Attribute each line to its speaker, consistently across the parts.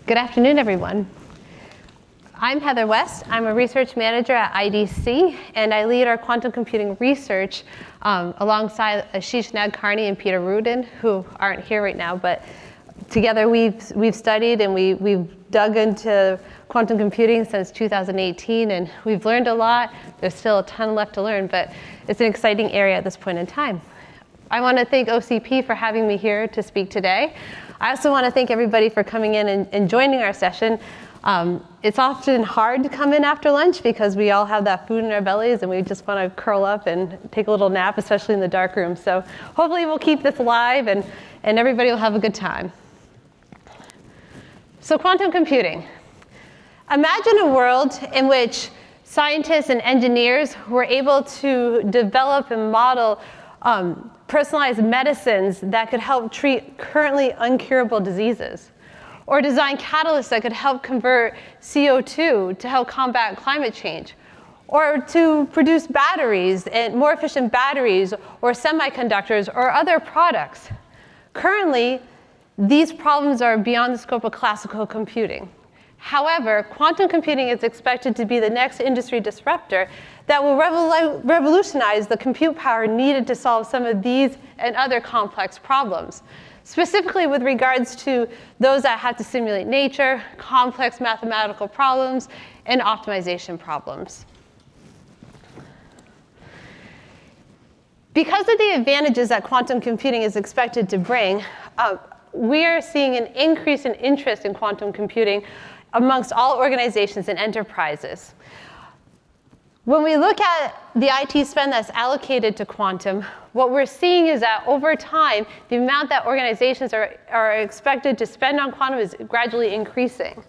Speaker 1: Good afternoon, everyone. I'm Heather West. I'm a research manager at IDC, and I lead our quantum computing research alongside Ashish Nadkarni and Peter Rudin, who aren't here right now, but together we've studied and we've dug into quantum computing since 2018, and we've learned a lot. There's still a ton left to learn, but it's an exciting area at this point in time. I want to thank OCP for having me here to speak today. I also want to thank everybody for coming in and joining our session. It's often hard to come in after lunch because we all have that food in our bellies and we just want to curl up and take a little nap, especially in the dark room. So hopefully we'll keep this alive and everybody will have a good time. So quantum computing. Imagine a world in which scientists and engineers were able to develop and model personalized medicines that could help treat currently uncurable diseases, or design catalysts that could help convert CO2 to help combat climate change, or to produce batteries and more efficient batteries or semiconductors or other products. Currently, these problems are beyond the scope of classical computing. However, quantum computing is expected to be the next industry disruptor that will revolutionize the compute power needed to solve some of these and other complex problems, specifically with regards to those that have to simulate nature, complex mathematical problems, and optimization problems. Because of the advantages that quantum computing is expected to bring, we are seeing an increase in interest in quantum computing amongst all organizations and enterprises. When we look at the IT spend that's allocated to quantum, what we're seeing is that over time, the amount that organizations are expected to spend on quantum is gradually increasing.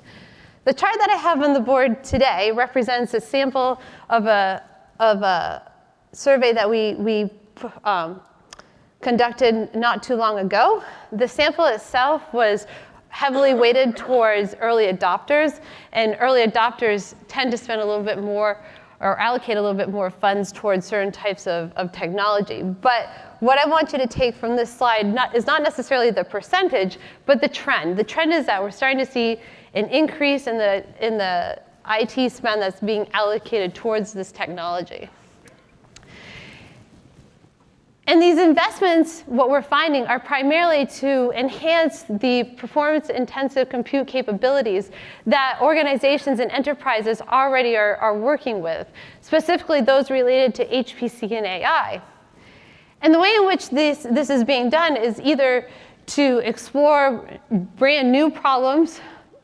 Speaker 1: The chart that I have on the board today represents a sample of a survey that we conducted not too long ago. The sample itself was heavily weighted towards early adopters, and early adopters tend to spend a little bit more or allocate a little bit more funds towards certain types of technology. But what I want you to take from this slide is not necessarily the percentage, but the trend. The trend is that we're starting to see an increase in the IT spend that's being allocated towards this technology. And these investments, what we're finding, are primarily to enhance the performance-intensive compute capabilities that organizations and enterprises already are working with, specifically those related to HPC and AI. And the way in which this is being done is either to explore brand new problems,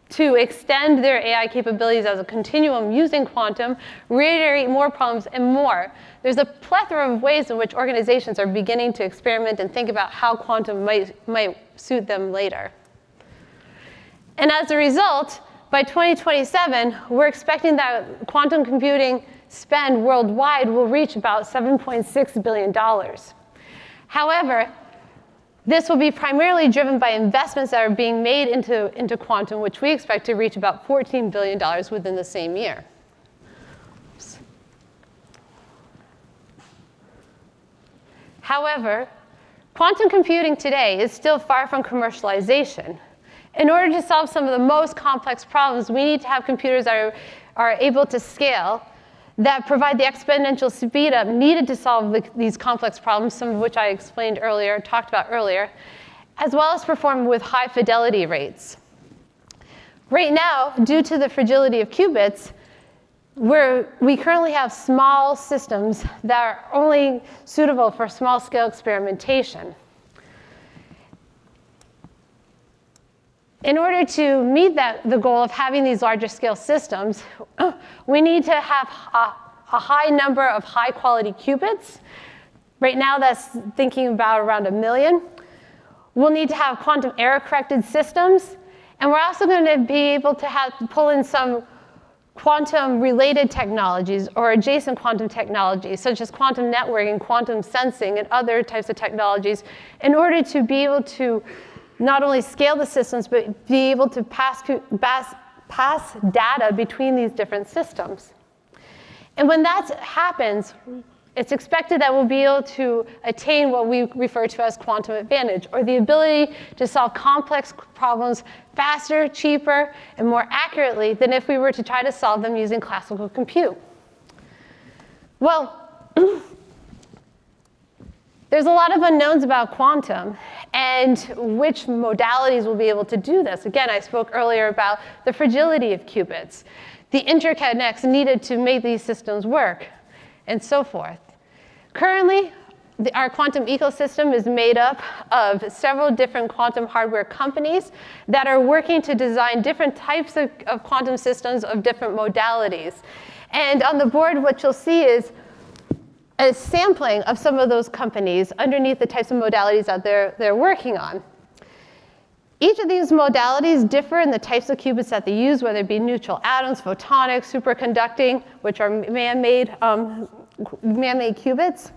Speaker 1: to extend their AI capabilities as a continuum using quantum, reiterate more problems, and more. There's a plethora of ways in which organizations are beginning to experiment and think about how quantum might suit them later. And as a result, by 2027, we're expecting that quantum computing spend worldwide will reach about $7.6 billion. However, this will be primarily driven by investments that are being made into quantum, which we expect to reach about $14 billion within the same year. However, quantum computing today is still far from commercialization. In order to solve some of the most complex problems, we need to have computers that are able to scale, that provide the exponential speed up needed to solve these complex problems, some of which I explained earlier, talked about earlier, as well as perform with high fidelity rates. Right now, due to the fragility of qubits, we currently have small systems that are only suitable for small-scale experimentation. In order to meet the goal of having these larger scale systems, we need to have a high number of high-quality qubits. Right now, that's thinking about around 1 million. We'll need to have quantum error-corrected systems, and we're also going to be able to pull in some quantum-related technologies or adjacent quantum technologies, such as quantum networking, quantum sensing, and other types of technologies, in order to be able to not only scale the systems, but be able to pass data between these different systems. And when that happens, It's expected that we'll be able to attain what we refer to as quantum advantage, or the ability to solve complex problems faster, cheaper, and more accurately than if we were to try to solve them using classical compute. Well, there's a lot of unknowns about quantum and which modalities will be able to do this. Again, I spoke earlier about the fragility of qubits, the interconnects needed to make these systems work, and so forth. Currently, our quantum ecosystem is made up of several different quantum hardware companies that are working to design different types of quantum systems of different modalities. And on the board, what you'll see is a sampling of some of those companies underneath the types of modalities that they're working on. Each of these modalities differ in the types of qubits that they use, whether it be neutral atoms, photonics, superconducting, which are man-made qubits.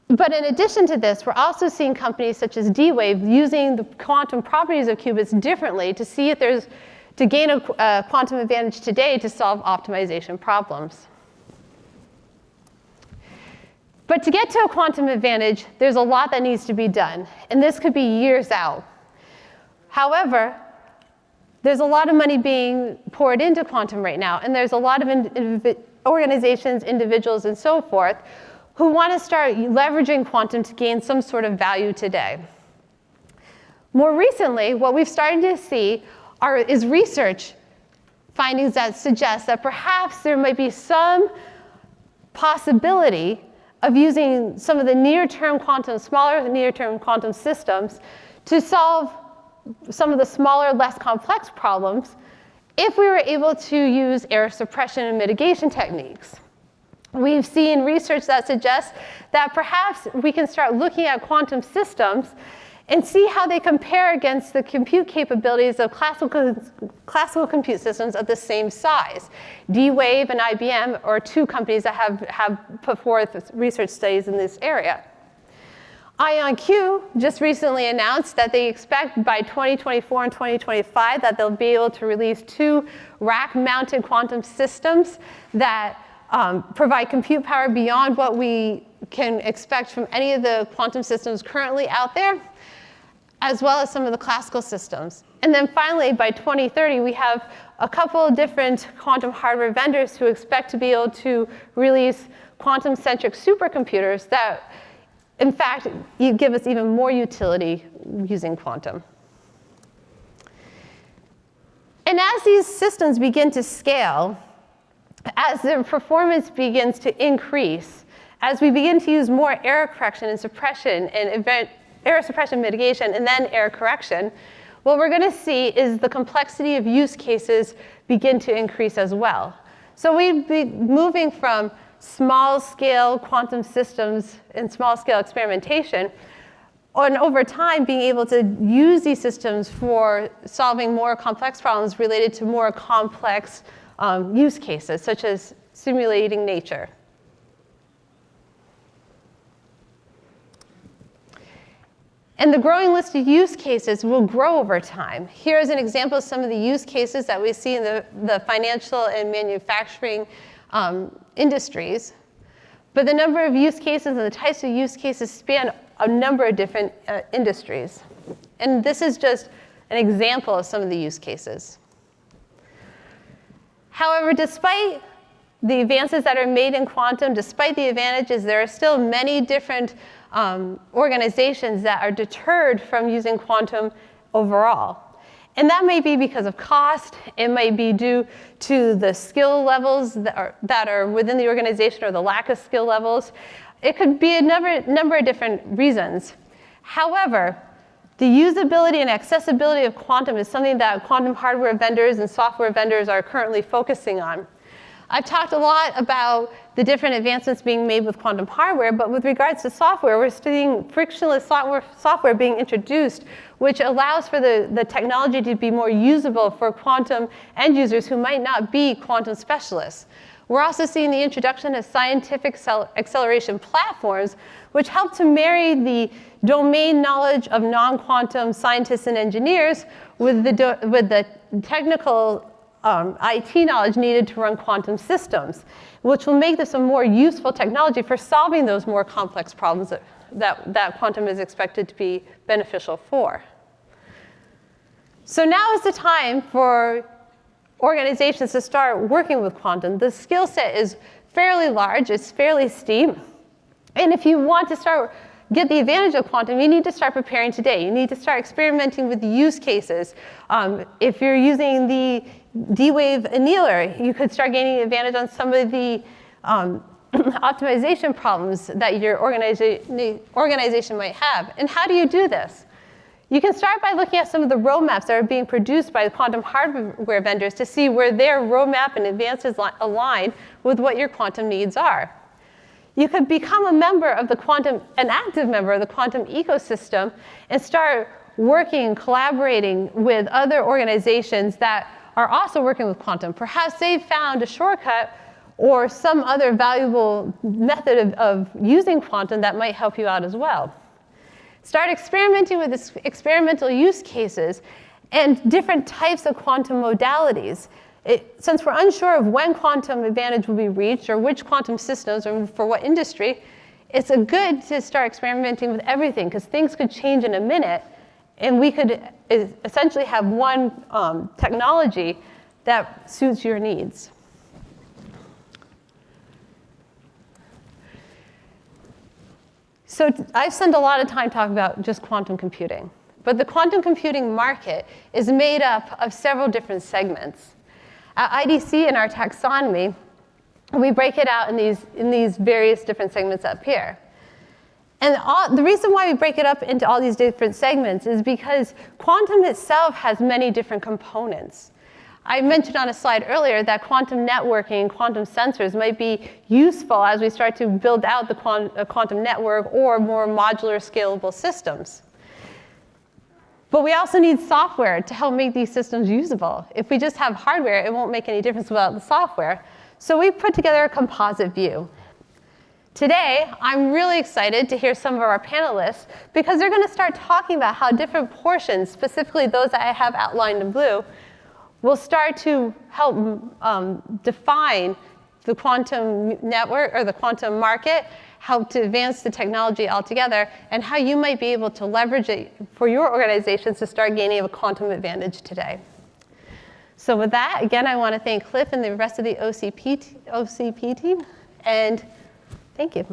Speaker 1: But in addition to this, we're also seeing companies such as D-Wave using the quantum properties of qubits differently to see if to gain a quantum advantage today to solve optimization problems. But to get to a quantum advantage, there's a lot that needs to be done, and this could be years out. However, there's a lot of money being poured into quantum right now, and there's a lot of organizations, individuals, and so forth who want to start leveraging quantum to gain some sort of value today. More recently, what we've started to see is research findings that suggest that perhaps there might be some possibility of using some of the near-term quantum, smaller near-term quantum systems to solve some of the smaller, less complex problems if we were able to use error suppression and mitigation techniques. We've seen research that suggests that perhaps we can start looking at quantum systems and see how they compare against the compute capabilities of classical compute systems of the same size. D-Wave and IBM are two companies that have put forth research studies in this area. IonQ just recently announced that they expect by 2024 and 2025 that they'll be able to release 2 rack-mounted quantum systems that provide compute power beyond what we can expect from any of the quantum systems currently out there, as well as some of the classical systems. And then finally, by 2030, we have a couple of different quantum hardware vendors who expect to be able to release quantum-centric supercomputers that, in fact, give us even more utility using quantum. And as these systems begin to scale, as their performance begins to increase, as we begin to use more error correction and suppression and error suppression mitigation and then error correction, what we're going to see is the complexity of use cases begin to increase as well. So we'd be moving from small-scale quantum systems and small-scale experimentation, and over time being able to use these systems for solving more complex problems related to more complex use cases, such as simulating nature. And the growing list of use cases will grow over time. Here's an example of some of the use cases that we see in the financial and manufacturing industries. But the number of use cases and the types of use cases span a number of different industries. And this is just an example of some of the use cases. However, despite the advances that are made in quantum, despite the advantages, there are still many different organizations that are deterred from using quantum overall. And that may be because of cost. It might be due to the skill levels that are within the organization or the lack of skill levels. It could be a number of different reasons. However, the usability and accessibility of quantum is something that quantum hardware vendors and software vendors are currently focusing on. I've talked a lot about the different advancements being made with quantum hardware, but with regards to software, we're seeing frictionless software being introduced, which allows for the technology to be more usable for quantum end users who might not be quantum specialists. We're also seeing the introduction of scientific acceleration platforms, which help to marry the domain knowledge of non-quantum scientists and engineers with the technical IT knowledge needed to run quantum systems, which will make this a more useful technology for solving those more complex problems that quantum is expected to be beneficial for. So now is the time for organizations to start working with quantum. The skill set is fairly large, it's fairly steep, and if you want to get the advantage of quantum, you need to start preparing today. You need to start experimenting with the use cases. If you're using the D-Wave annealer, you could start gaining advantage on some of the optimization problems that your organization might have. And how do you do this? You can start by looking at some of the roadmaps that are being produced by the quantum hardware vendors to see where their roadmap and advances align with what your quantum needs are. You could become an active member of the quantum ecosystem and start working, collaborating with other organizations that are also working with quantum. Perhaps they've found a shortcut or some other valuable method of using quantum that might help you out as well. Start experimenting with this experimental use cases and different types of quantum modalities. Since we're unsure of when quantum advantage will be reached or which quantum systems or for what industry, it's good to start experimenting with everything because things could change in a minute and we could essentially have one technology that suits your needs. So I've spent a lot of time talking about just quantum computing, but the quantum computing market is made up of several different segments. At IDC in our taxonomy, we break it out in these various different segments up here. And the reason why we break it up into all these different segments is because quantum itself has many different components. I mentioned on a slide earlier that quantum networking, quantum sensors might be useful as we start to build out the quantum network or more modular scalable systems. But we also need software to help make these systems usable. If we just have hardware, it won't make any difference without the software. So we put together a composite view. Today, I'm really excited to hear some of our panelists because they're going to start talking about how different portions, specifically those that I have outlined in blue, will start to help define the quantum network or the quantum market, help to advance the technology altogether, and how you might be able to leverage it for your organizations to start gaining a quantum advantage today. So with that, again, I want to thank Cliff and the rest of the OCP team, and thank you.